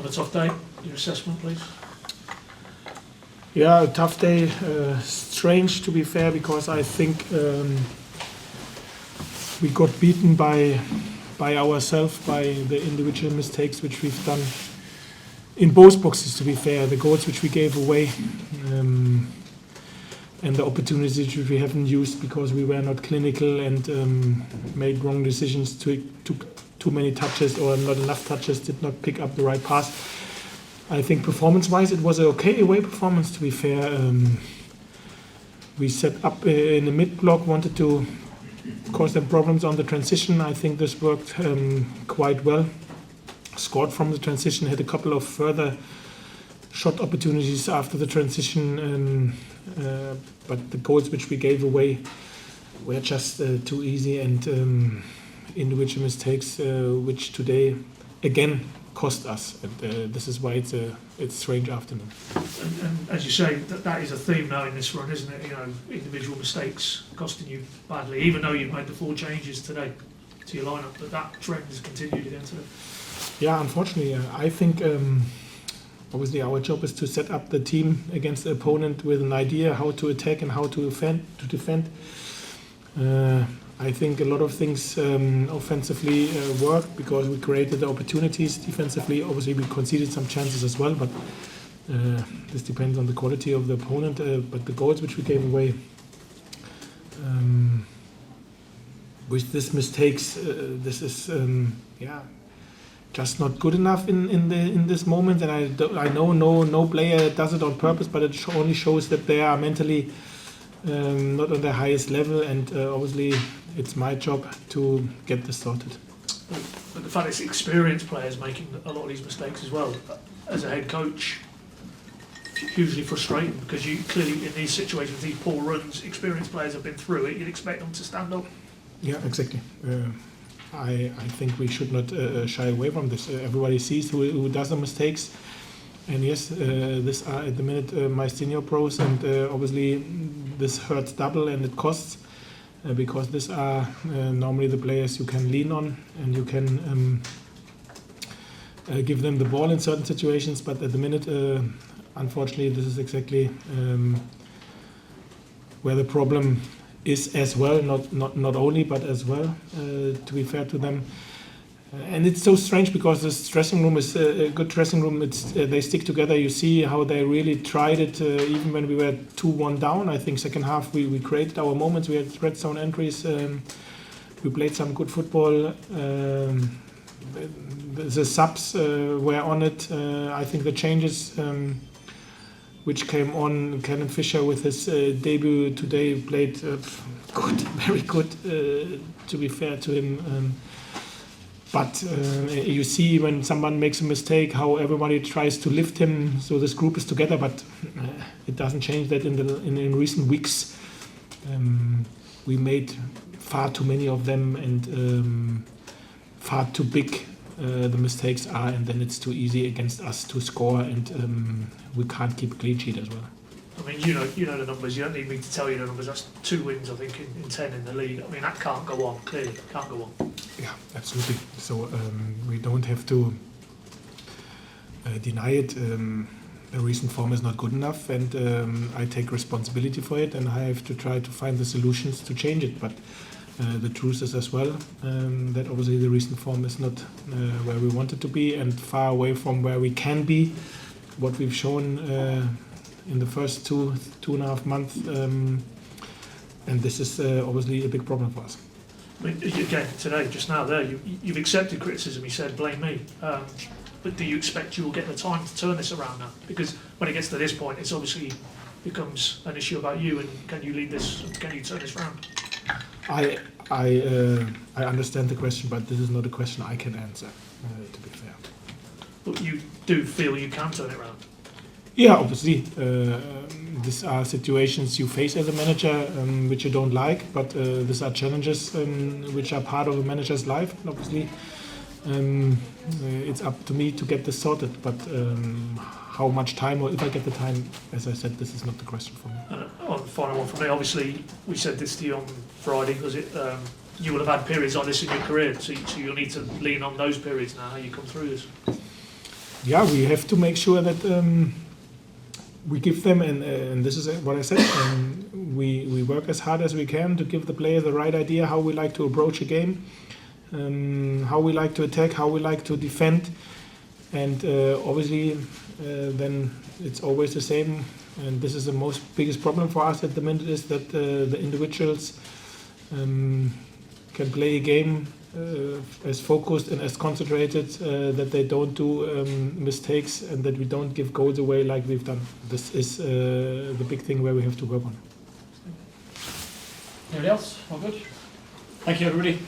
On a tough day, your assessment, please. Yeah, a tough day. Strange, to be fair, because I think we got beaten by ourselves, by the individual mistakes which we've done in both boxes, to be fair. The goals which we gave away and the opportunities which we haven't used because we were not clinical and made wrong decisions, took too many touches or not enough touches, did not pick up the right pass. I think performance-wise it was an okay away performance, to be fair. We set up in the mid-block, wanted to cause them problems on the transition. I think this worked quite well. Scored from the transition, had a couple of further shot opportunities after the transition, but the goals which we gave away were just too easy and individual mistakes which today again cost us, and this is why it's a strange afternoon. And as you say, that is a theme now in this run, isn't it? You know, individual mistakes costing you badly, even though you've made the 4 changes today to your lineup, but that trend has continued again today. Yeah, unfortunately, I think obviously our job is to set up the team against the opponent with an idea how to attack and how to defend. I think a lot of things offensively worked because we created the opportunities. Defensively, obviously, we conceded some chances as well, but this depends on the quality of the opponent. But the goals which we gave away, with these mistakes, this is just not good enough in this moment. And I know no player does it on purpose, but it only shows that they are mentally not on the highest level, and obviously it's my job to get this sorted. But the fact it's experienced players making a lot of these mistakes as well, as a head coach, hugely frustrating, because you clearly in these situations, these poor runs, experienced players have been through it, you'd expect them to stand up. Yeah, exactly. I think we should not shy away from this. Everybody sees who does the mistakes. And yes, these are at the minute my senior pros, and obviously this hurts double and it costs because these are normally the players you can lean on and you can give them the ball in certain situations. But at the minute, unfortunately, this is exactly where the problem is as well. Not only, but as well. To be fair to them. And it's so strange because this dressing room is a good dressing room. They stick together. You see how they really tried it, even when we were 2-1 down. I think second half we created our moments. We had red zone entries. We played some good football. The subs were on it. I think the changes which came on, Cannon Fisher with his debut today played good, very good, to be fair to him. But you see when someone makes a mistake, how everybody tries to lift him. So this group is together, but it doesn't change that in recent weeks. We made far too many of them, and far too big the mistakes are, and then it's too easy against us to score, and we can't keep a clean sheet as well. I mean, you know the numbers. You don't need me to tell you the numbers. That's 2 wins, I think, in 10 in the league. I mean, that can't go on. Clearly, can't go on. Yeah, absolutely. So we don't have to deny it. The recent form is not good enough, and I take responsibility for it, and I have to try to find the solutions to change it. But the truth is as well that obviously the recent form is not where we want it to be, and far away from where we can be. What we've shown in the first 2.5 months, and this is obviously a big problem for us. I mean, again, today, just now there, you've accepted criticism, you said, blame me. But do you expect you'll get the time to turn this around now? Because when it gets to this point, it's obviously becomes an issue about you, and can you lead this, can you turn this around? I understand the question, but this is not a question I can answer, to be fair. But you do feel you can turn it around? Yeah, obviously. These are situations you face as a manager which you don't like, but these are challenges which are part of a manager's life. And obviously, it's up to me to get this sorted, but how much time, or if I get the time, as I said, this is not the question for me. Final one from me. Obviously, we said this to you on Friday, because you will have had periods like this in your career, so you'll need to lean on those periods now, how you come through this. yeah, we have to make sure that we give them, and this is what I said, we work as hard as we can to give the players the right idea how we like to approach a game, how we like to attack, how we like to defend, and obviously then it's always the same, and this is the biggest problem for us at the minute, is that the individuals can play a game as focused and as concentrated, that they don't do mistakes and that we don't give goals away like we've done. This is the big thing where we have to work on. Anybody else? All good? Thank you, everybody.